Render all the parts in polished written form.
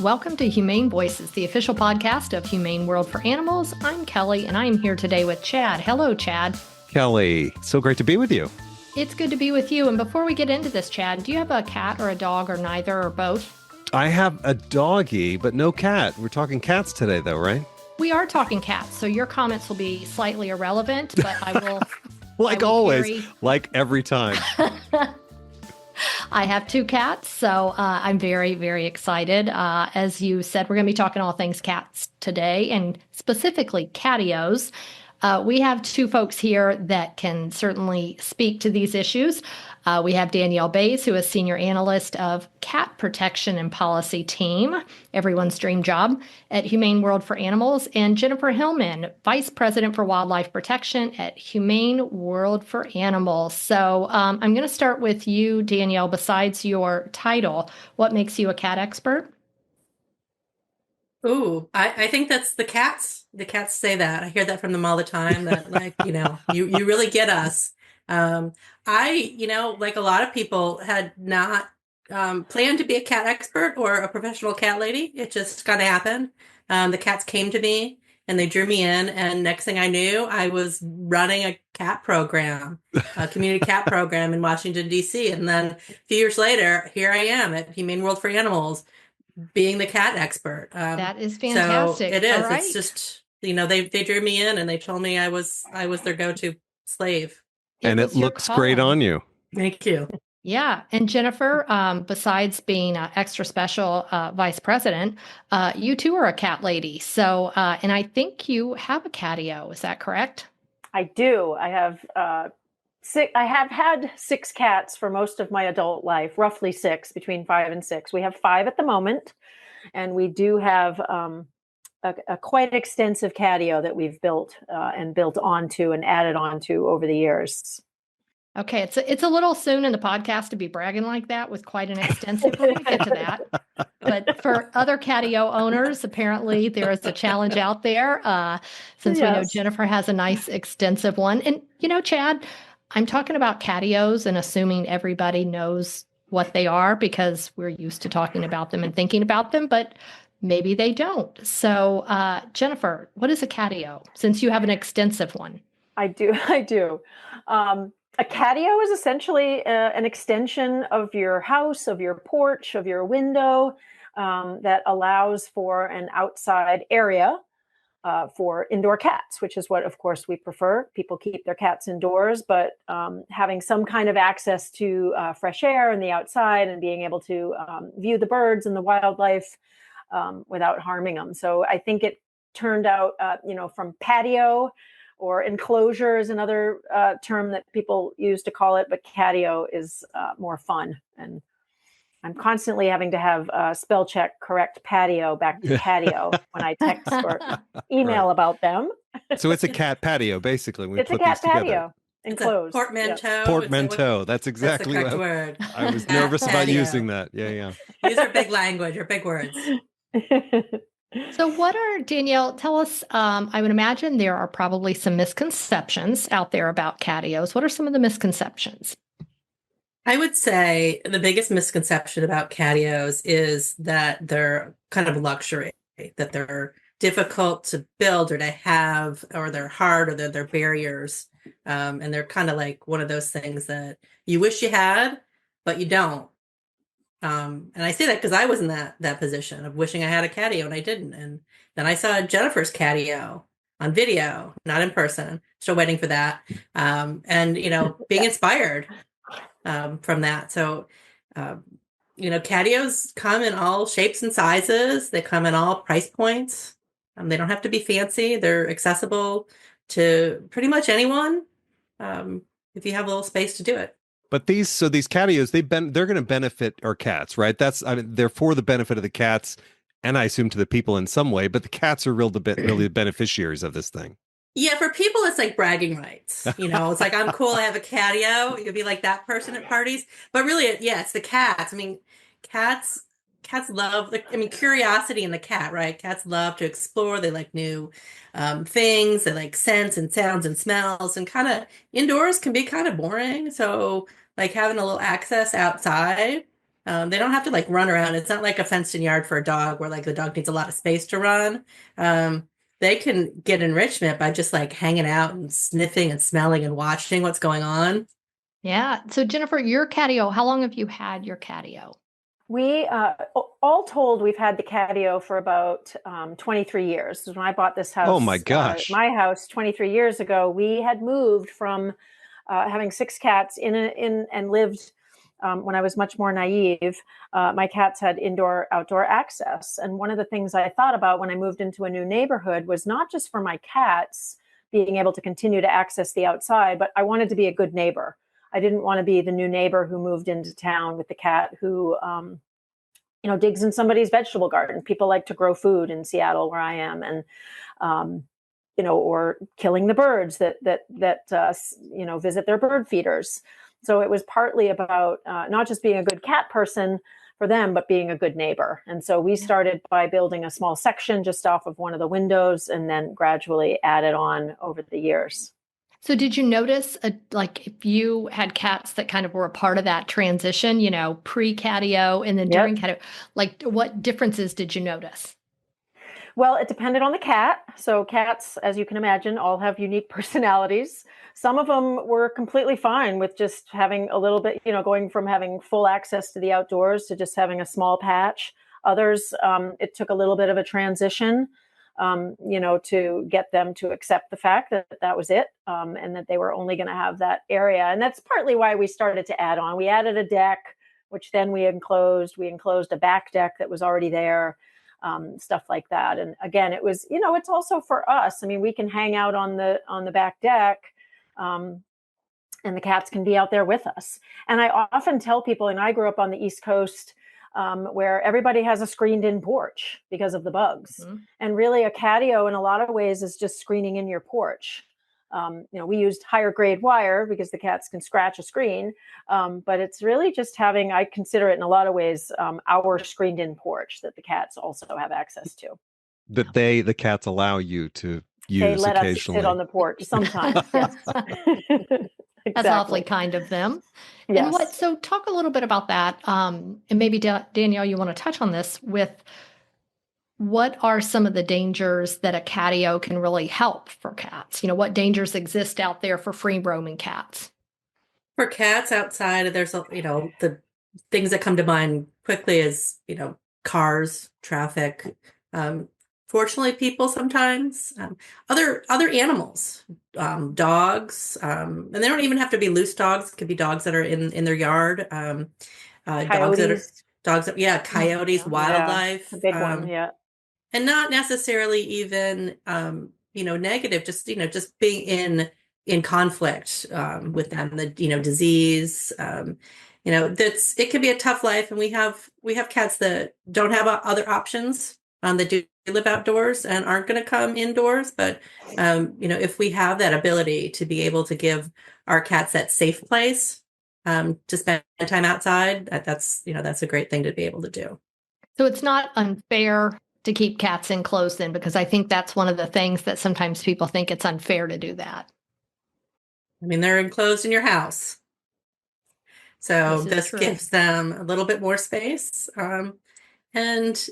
Welcome to Humane Voices, the official podcast of Humane World for Animals. I'm Kelly, and I am here today with Chad. Hello, Chad. Kelly, so great to be with you. It's good to be with you. And before we get into this, Chad, do you have a cat or a dog or neither or both? I have a doggy, but no cat. We're talking cats today, though, right? We are talking cats, so your comments will be slightly irrelevant, but I will... Like always, like every time. I have two cats, so I'm very, very excited. As you said, we're going to be talking all things cats today, and specifically catios. We have two folks here that can certainly speak to these issues. We have Danielle Bays, who is Senior Analyst of Cat Protection and Policy Team, everyone's dream job at Humane World for Animals, and Jennifer Hillman, Vice President for Wildlife Protection at Humane World for Animals. So I'm going to start with you, Danielle. Besides your title, what makes you a cat expert? Ooh, I think that's the cats. The cats say that. I hear that from them all the time that you really get us. Like a lot of people had not planned to be a cat expert or a professional cat lady. It just kind of happened. The cats came to me and they drew me in. And next thing I knew, I was running a cat program, a community cat program in Washington, D.C. And then a few years later, here I am at Humane World for Animals, being the cat expert. That is fantastic. So it is. All right. It's just, they drew me in and they told me I was their go-to slave. And it looks great on you. Thank you. Yeah. And Jennifer, besides being extra special vice president, you too are a cat lady. So, and I think you have a catio. Is that correct? I do. I have I have had 6 cats for most of my adult life, roughly 6, between 5 and 6. We have 5 at the moment, and we do have a quite extensive catio that we've built and built onto and added onto over the years. Okay, it's a little soon in the podcast to be bragging like that with quite an extensive. We'll get to that. But for other catio owners, apparently there is a challenge out there. Since we know Jennifer has a nice extensive one, and Chad, I'm talking about catios and assuming everybody knows what they are because we're used to talking about them and thinking about them, but maybe they don't. So, Jennifer, what is a catio? Since you have an extensive one. I do. A catio is essentially an extension of your house, of your porch, of your window that allows for an outside area for indoor cats, which is what, of course, we prefer. People keep their cats indoors, but having some kind of access to fresh air and the outside and being able to view the birds and the wildlife without harming them. So I think it turned out, from patio or enclosure is another term that people use to call it, but catio is more fun. And I'm constantly having to have spell check correct patio back to catio when I text or email about them. So it's a cat patio, basically. It's a cat patio, enclosed. Portmanteau. Yep. Portmanteau. That's exactly that's the correct word. I was nervous about using that. Yeah. These are big language or big words. So Danielle, tell us, I would imagine there are probably some misconceptions out there about catios. What are some of the misconceptions? I would say the biggest misconception about catios is that they're kind of luxury, that they're difficult to build or to have, or they're hard, or they're barriers. And they're kind of like one of those things that you wish you had, but you don't. And I say that because I was in that position of wishing I had a catio and I didn't. And then I saw Jennifer's catio on video, not in person. Still waiting for that. And being inspired from that. So, catios come in all shapes and sizes. They come in all price points. They don't have to be fancy. They're accessible to pretty much anyone if you have a little space to do it. But these catios, they're going to benefit our cats, right? They're for the benefit of the cats, and I assume to the people in some way. But the cats are really the beneficiaries of this thing. Yeah, for people, it's like bragging rights. It's like, I'm cool, I have a catio. You'll be like that person at parties. But really, it's the cats. I mean, cats love, curiosity in the cat, right? Cats love to explore. They like new things. They like scents and sounds and smells. And kind of indoors can be kind of boring. So like having a little access outside They don't have to like run around. It's not like a fenced in yard for a dog where like the dog needs a lot of space to run. They can get enrichment by just like hanging out and sniffing and smelling and watching what's going on. Yeah. So Jennifer, your catio, how long have you had your catio? We, all told, we've had the Catio for about 23 years. When I bought this house, Oh my gosh. my house 23 years ago, we had moved from having 6 cats in and lived when I was much more naive. My cats had indoor-outdoor access. And one of the things I thought about when I moved into a new neighborhood was not just for my cats being able to continue to access the outside, but I wanted to be a good neighbor. I didn't want to be the new neighbor who moved into town with the cat who, digs in somebody's vegetable garden. People like to grow food in Seattle, where I am, and or killing the birds that visit their bird feeders. So it was partly about not just being a good cat person for them, but being a good neighbor. And so we started by building a small section just off of one of the windows, and then gradually added on over the years. So did you notice, like, if you had cats that kind of were a part of that transition, pre-catio and then during catio, like what differences did you notice? Well, it depended on the cat. So cats, as you can imagine, all have unique personalities. Some of them were completely fine with just having a little bit, going from having full access to the outdoors to just having a small patch. Others, it took a little bit of a transition. To get them to accept the fact that that was it, and that they were only going to have that area. And that's partly why we started to add on. We added a deck, which then we enclosed. We enclosed a back deck that was already there, stuff like that. And again, it was, it's also for us. I mean, we can hang out on the back deck, and the cats can be out there with us. And I often tell people, and I grew up on the East Coast, where everybody has a screened-in porch because of the bugs. Mm-hmm. And really a catio in a lot of ways is just screening in your porch. We used higher grade wire because the cats can scratch a screen, but it's really just having, I consider it in a lot of ways, our screened-in porch that the cats also have access to. That the cats allow you to use they let occasionally. us sit on the porch sometimes. Yes. That's awfully kind of them. Yes. And so talk a little bit about that. And maybe Danielle, you want to touch on this with what are some of the dangers that a catio can really help for cats? What dangers exist out there for free roaming cats? For cats outside, there's, the things that come to mind quickly is, cars, traffic, fortunately, people sometimes, other animals, dogs, and they don't even have to be loose dogs. It could be dogs that are in their yard, coyotes. Coyotes, wildlife, a big one, and not necessarily even negative. Just being in conflict with them. The disease. It can be a tough life, and we have cats that don't have other options. That do live outdoors and aren't going to come indoors. But, if we have that ability to be able to give our cats that safe place to spend time outside, that's a great thing to be able to do. So it's not unfair to keep cats enclosed then, because I think that's one of the things that sometimes people think it's unfair to do that. I mean, they're enclosed in your house. So this gives them a little bit more space. And,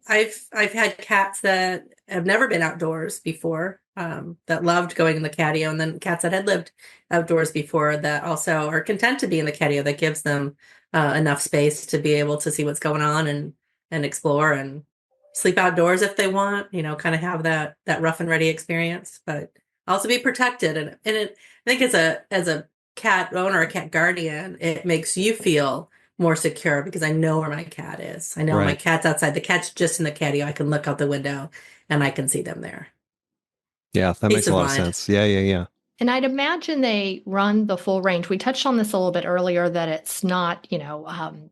I've had cats that have never been outdoors before, that loved going in the catio, and then cats that had lived outdoors before that also are content to be in the catio. That gives them enough space to be able to see what's going on and explore and sleep outdoors if they want, kind of have that rough and ready experience, but also be protected. And I think as a cat owner, a cat guardian, it makes you feel more secure because I know where my cat is. I know my cat's outside. The cat's just in the catio. I can look out the window and I can see them there. Yeah, that makes a lot of sense. Yeah. And I'd imagine they run the full range. We touched on this a little bit earlier, that it's not,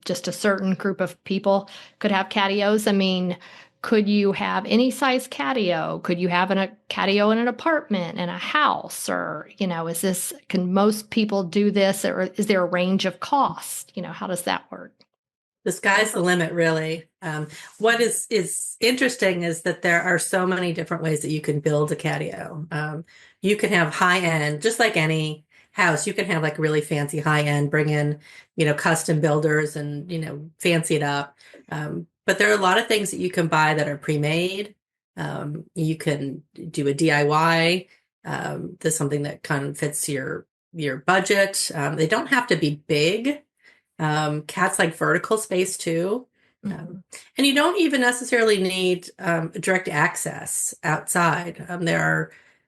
just a certain group of people could have catios. I mean, could you have any size catio? Could you have a catio in an apartment, in a house? Or, can most people do this? Or is there a range of cost? How does that work? The sky's the limit, really. What is interesting is that there are so many different ways that you can build a catio. You can have high end, just like any house. You can have like really fancy high end, bring in, custom builders and, fancy it up. But there are a lot of things that you can buy that are pre-made. You can do a DIY. There's something that kind of fits your budget. They don't have to be big. Cats like vertical space too. And you don't even necessarily need direct access outside.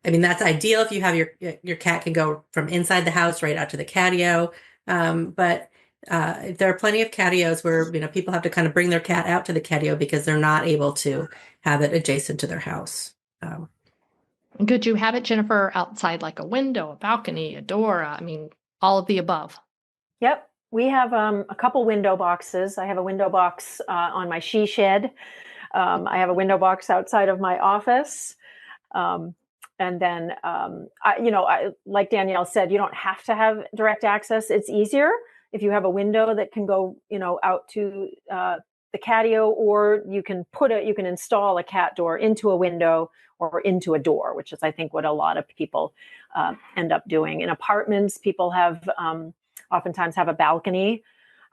That's ideal if you have your cat can go from inside the house right out to the catio. But there are plenty of catios where people have to kind of bring their cat out to the catio because they're not able to have it adjacent to their house. Could you have it, Jennifer, outside like a window, a balcony, a door? All of the above. Yep. We have a couple window boxes. I have a window box on my she shed. I have a window box outside of my office. And then, like Danielle said, you don't have to have direct access. It's easier if you have a window that can go, out to the catio, or you can install a cat door into a window or into a door, which is, I think, what a lot of people end up doing. In apartments, people oftentimes have a balcony.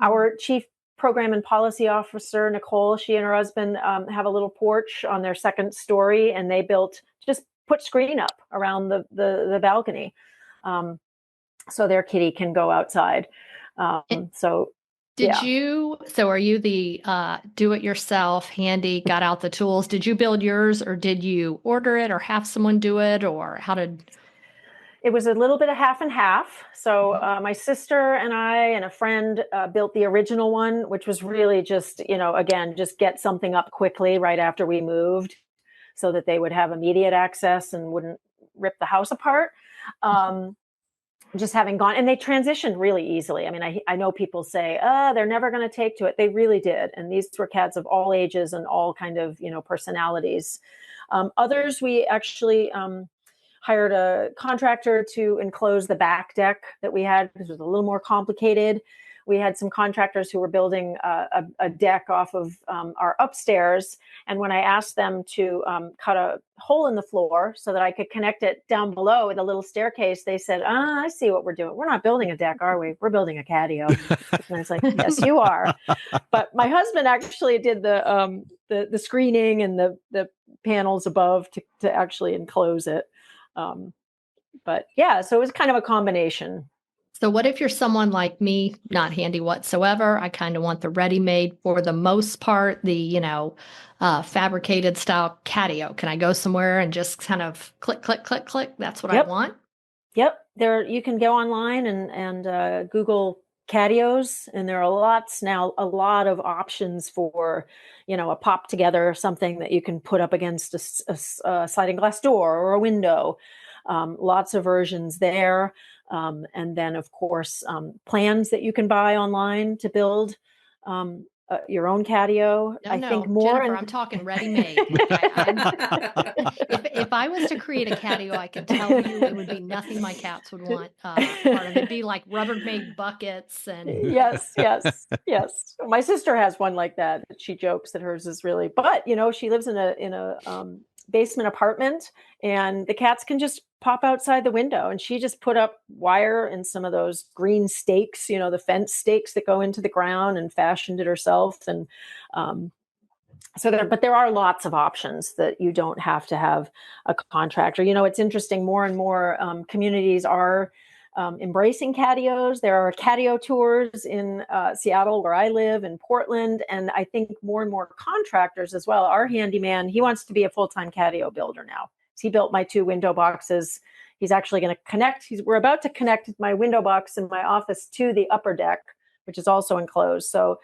Our chief program and policy officer, Nicole, she and her husband have a little porch on their second story, and they put screen up around the balcony, so their kitty can go outside. Are you the do-it-yourself, handy, got out the tools? Did you build yours, or did you order it or have someone do it, or how did... It was a little bit of half and half. So my sister and I and a friend built the original one, which was really just, just get something up quickly right after we moved so that they would have immediate access and wouldn't rip the house apart. Just having gone, and they transitioned really easily. I know people say, they're never going to take to it. They really did. And these were cats of all ages and all kind of, personalities. Others, we actually... hired a contractor to enclose the back deck that we had because it was a little more complicated. We had some contractors who were building a deck off of our upstairs. And when I asked them to cut a hole in the floor so that I could connect it down below with a little staircase, they said, I see what we're doing. We're not building a deck, are we? We're building a catio. And I was like, yes, you are. But my husband actually did the screening and the panels above to actually enclose it. So it was kind of a combination. So what if you're someone like me, not handy whatsoever? I kind of want the ready-made, for the most part, the, fabricated style catio. Can I go somewhere and just kind of click, click, click, click? That's what I want. Yep. You can go online and Google catios, and there are a lot of options for, a pop together, something that you can put up against a sliding glass door or a window. Lots of versions there. And then, of course, plans that you can buy online to build your own catio. Think more. Jennifer, I'm talking ready-made. If I was to create a catio, I can tell you it would be nothing my cats would want. It'd be like Rubbermaid buckets and. Yes. My sister has one like that. She jokes that hers is really, but she lives in a basement apartment, and the cats can just pop outside the window, and she just put up wire and some of those green stakes, the fence stakes that go into the ground, and fashioned it herself. And but there are lots of options that you don't have to have a contractor. It's interesting, more and more communities are embracing catios. There are catio tours in Seattle, where I live, in Portland, and I think more and more contractors as well. Our handyman, he wants to be a full-time catio builder now. He built my 2 window boxes. He's actually going to connect. We're about to connect my window box in my office to the upper deck, which is also enclosed. So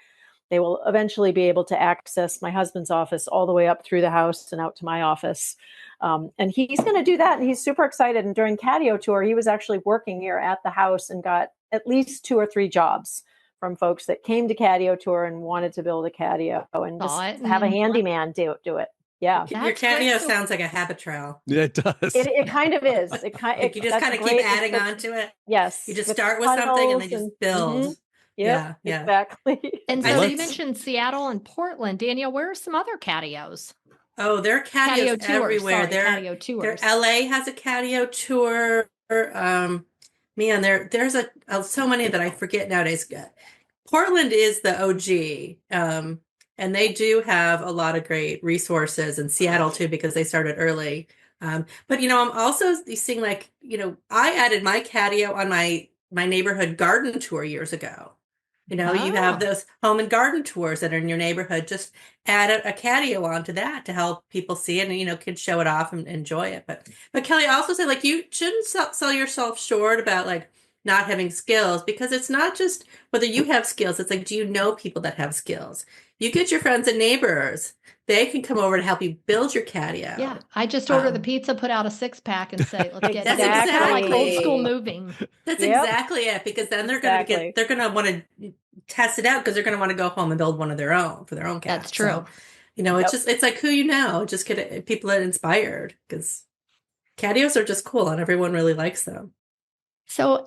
they will eventually be able to access my husband's office all the way up through the house and out to my office. And he's going to do that. And he's super excited. And during catio tour, he was actually working here at the house and got at least 2 or 3 jobs from folks that came to catio tour and wanted to build a catio, and just have a handyman do it. Yeah. Your catio sounds like a habit trail. Yeah, it does. It kind of is. You just kind of keep adding on to it. Yes. You just start with something and then just build. Mm-hmm. Yeah, exactly. And so you mentioned Seattle and Portland. Danielle, where are some other catios? Oh, there are catios catio tours, everywhere. Catio tours. LA has a catio tour. Man, there's so many that I forget nowadays. Portland is the OG, and they do have a lot of great resources, and Seattle too, because they started early. But I'm also seeing, like, I added my catio on my neighborhood garden tour years ago. You have Oh, those home and garden tours that are in your neighborhood. Just add a catio onto that to help people see it, and kids show it off and enjoy it. But Kelly, I also say, like, you shouldn't sell yourself short about, like, not having skills, because it's not just whether you have skills. It's like, do you know people that have skills? You get your friends and neighbors. They can come over to help you build your yeah. catio. I just order the pizza, put out a 6-pack, and say, let's get That's moving. Kind of like old school exactly moving. that's Yep, exactly it, because then exactly. they're gonna want to test it out, because they're gonna want to go home and build one of their own for their own That's cat. true. So, it's Yep. just, it's like, who just get people that inspired, because catios are just cool and everyone really likes them. So,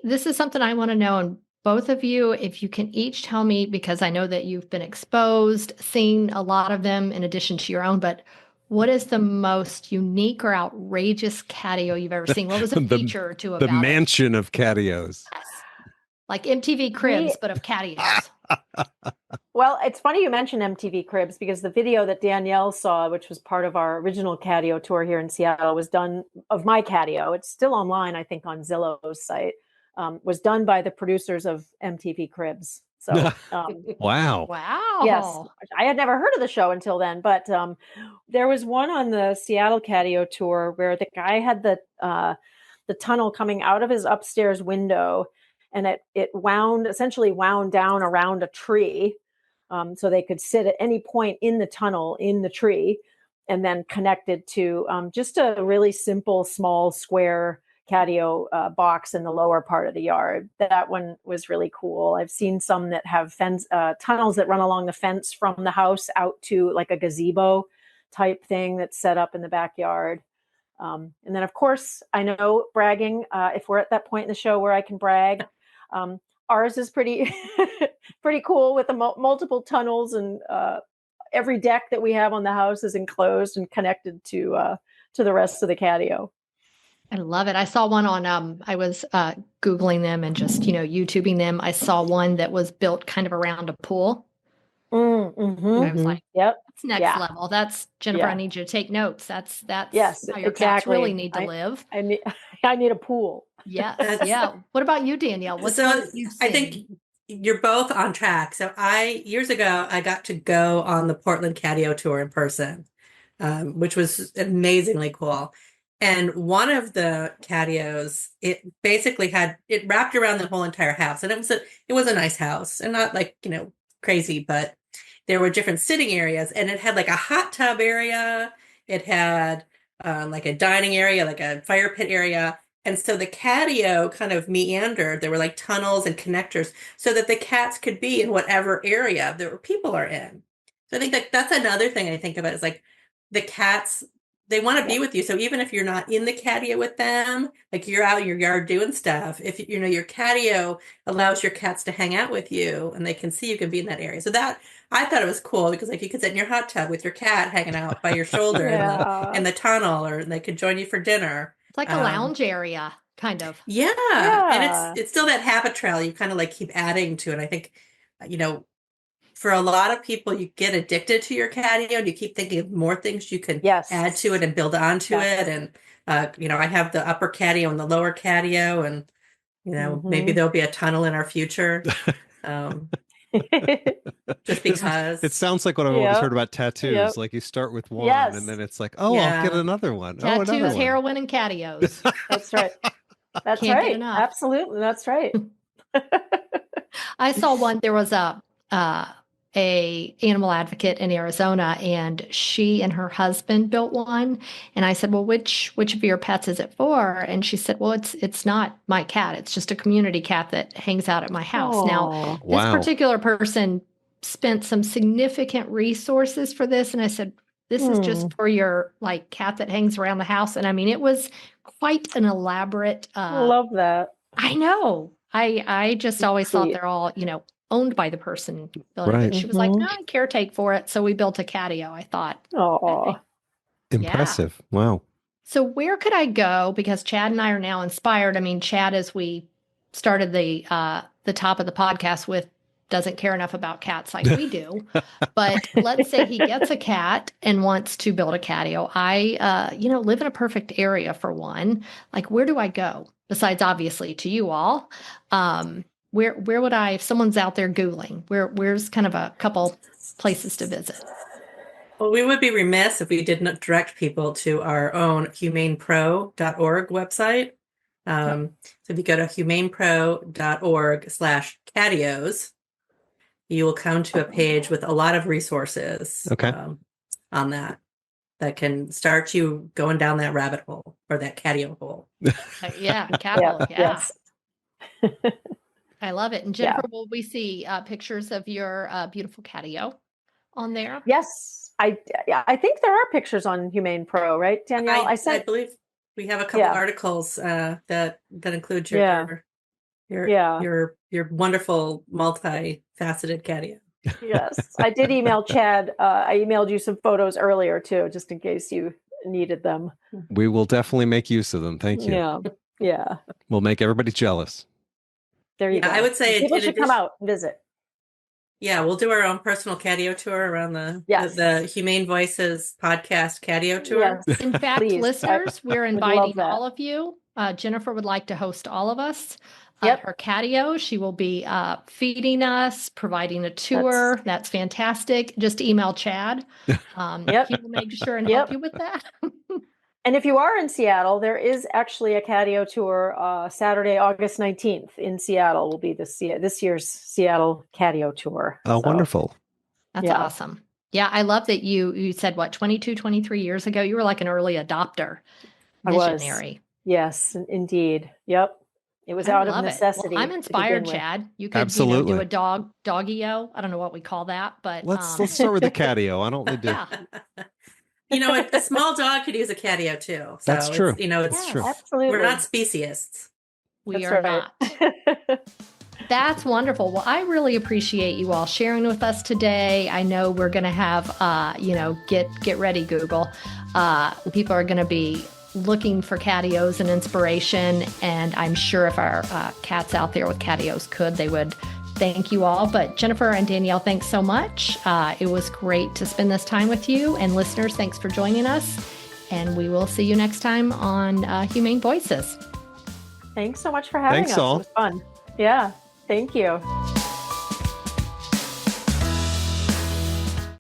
this is something I want to know, and both of you, if you can each tell me, because I know that you've been exposed, seen a lot of them in addition to your own, but what is the most unique or outrageous catio you've ever seen? What was a the feature or two the about it? mansion of catios. Yes. Like MTV We Cribs, but of catios. Well, it's funny you mentioned MTV Cribs, because the video that Danielle saw, which was part of our original catio tour here in Seattle, was done of my catio. It's still online, I think, on Zillow's site. Was done by the producers of MTV Cribs. So Wow. yes, Wow. I had never heard of the show until then, but there was one on the Seattle catio tour where the guy had the tunnel coming out of his upstairs window, and it essentially wound down around a tree, so they could sit at any point in the tunnel in the tree, and then connected to just a really simple small square catio box in the lower part of the yard. That one was really cool. I've seen some that have tunnels that run along the fence from the house out to like a gazebo type thing that's set up in the backyard. And then, of course, I know bragging, if we're at that point in the show where I can brag, ours is pretty pretty cool with the multiple tunnels, and every deck that we have on the house is enclosed and connected to the rest of the catio. I love it. I saw one on I was Googling them and just, YouTubing them. I saw one that was built kind of around a pool. I was like, Yep. that's next Yeah. level. That's Jennifer, I Yeah. need you to take notes. That's Yes, how your cats really exactly. need to live. I need I need a pool. Yes. That's Yeah. What about you, Danielle? What's one so that you've I think seen? you're both on track. So years ago, I got to go on the Portland Catio tour in person, which was amazingly cool. And one of the catios, it basically it wrapped around the whole entire house. And it was a nice house, and not like, crazy, but there were different sitting areas, and it had like a hot tub area. It had like a dining area, like a fire pit area. And so the catio kind of meandered. There were like tunnels and connectors so that the cats could be in whatever area that people are in. So I think that's another thing I think about, is like the cats, they want to be with you. So even if you're not in the catio with them, like you're out in your yard doing stuff, if your catio allows your cats to hang out with you and they can see you can be in that area. So that, I thought it was cool, because like you could sit in your hot tub with your cat hanging out by your shoulder Yeah. in the tunnel, or they could join you for dinner. It's like a lounge area, kind of. Yeah. And Yeah. it's still that habit trail. You kind of like keep adding to it. I think, you know, for a lot of people, you get addicted to your catio, and you keep thinking of more things you can add to Yes. it and build onto Yes. it. And, I have the upper catio and the lower catio, and, maybe there'll be a tunnel in our future. Um, just because. It sounds like what I've always Yep. heard about tattoos. Yep. Like you start with one, and Yes. then it's like, oh, I'll get Yeah. another one. Oh, another Tattoos, one. heroin, and catios. That's right. That's Can't get right. enough. Absolutely. That's right. I saw one. There was a animal advocate in Arizona, and she and her husband built one. And I said, "Well, which of your pets is it for?" And she said, "Well, it's not my cat. It's just a community cat that hangs out at my house." Now, Oh. this Wow. particular person spent some significant resources for this, and I said, "This is just for your like cat that hangs around the house." And I mean, it was quite an elaborate. Love that. I know. I just always thought Sweet. they're all, owned by the person building. Right. But she was like, no, I caretake for it. So we built a catio. I thought, Oh. okay, yeah. Impressive. Wow. So where could I go? Because Chad and I are now inspired. I mean, Chad, as we started the top of the podcast with, doesn't care enough about cats like we do. But let's say he gets a cat and wants to build a catio. I, live in a perfect area for one. Like, where do I go? Besides, obviously, to you all. Where would I, if someone's out there Googling, where's kind of a couple places to visit? Well, we would be remiss if we didn't direct people to our own humanepro.org website. So if you go to humanepro.org/catios, you will come to a page with a lot of resources on that can start you going down that rabbit hole or that catio hole. Yeah, capital. Yeah. Yes. I love it. And Jennifer, will we see pictures of your beautiful catio on there? Yes. I think there are pictures on Humane Pro, right, Danielle? I believe we have a couple articles that include your wonderful multifaceted catio. Yes, I did email Chad. I emailed you some photos earlier too, just in case you needed them. We will definitely make use of them. Thank you. Yeah. We'll make everybody jealous. There you go. I would say people should come out and visit. Yeah, we'll do our own personal catio tour around the Humane Voices podcast catio tour. Yes. In fact, Please. listeners, we're inviting all of you. Jennifer would like to host all of us at her catio. She will be feeding us, providing a tour. That's fantastic. Just email Chad. He will make sure and help you with that. And if you are in Seattle, there is actually a catio tour Saturday, August 19th in Seattle will be this year's Seattle catio tour. Oh, wonderful. That's awesome. Yeah, I love that you said, 22, 23 years ago, you were like an early adopter, visionary. Yes, indeed. Yep. It was out of necessity. Well, I'm inspired, Chad. You could do a doggy-o. I don't know what we call that, but let's start with the catio. I don't do. A small dog could use a catio too. So that's true. It's true. Absolutely. We're not speciesists. We are not. That's wonderful. Well, I really appreciate you all sharing with us today. I know we're going to have, get ready, Google. People are going to be looking for catios and inspiration. And I'm sure if our cats out there with catios could, they would thank you all. But Jennifer and Danielle, thanks so much. It was great to spend this time with you. And listeners, thanks for joining us. And we will see you next time on Humane Voices. Thanks so much for having us. All. It was fun. Yeah. Thank you.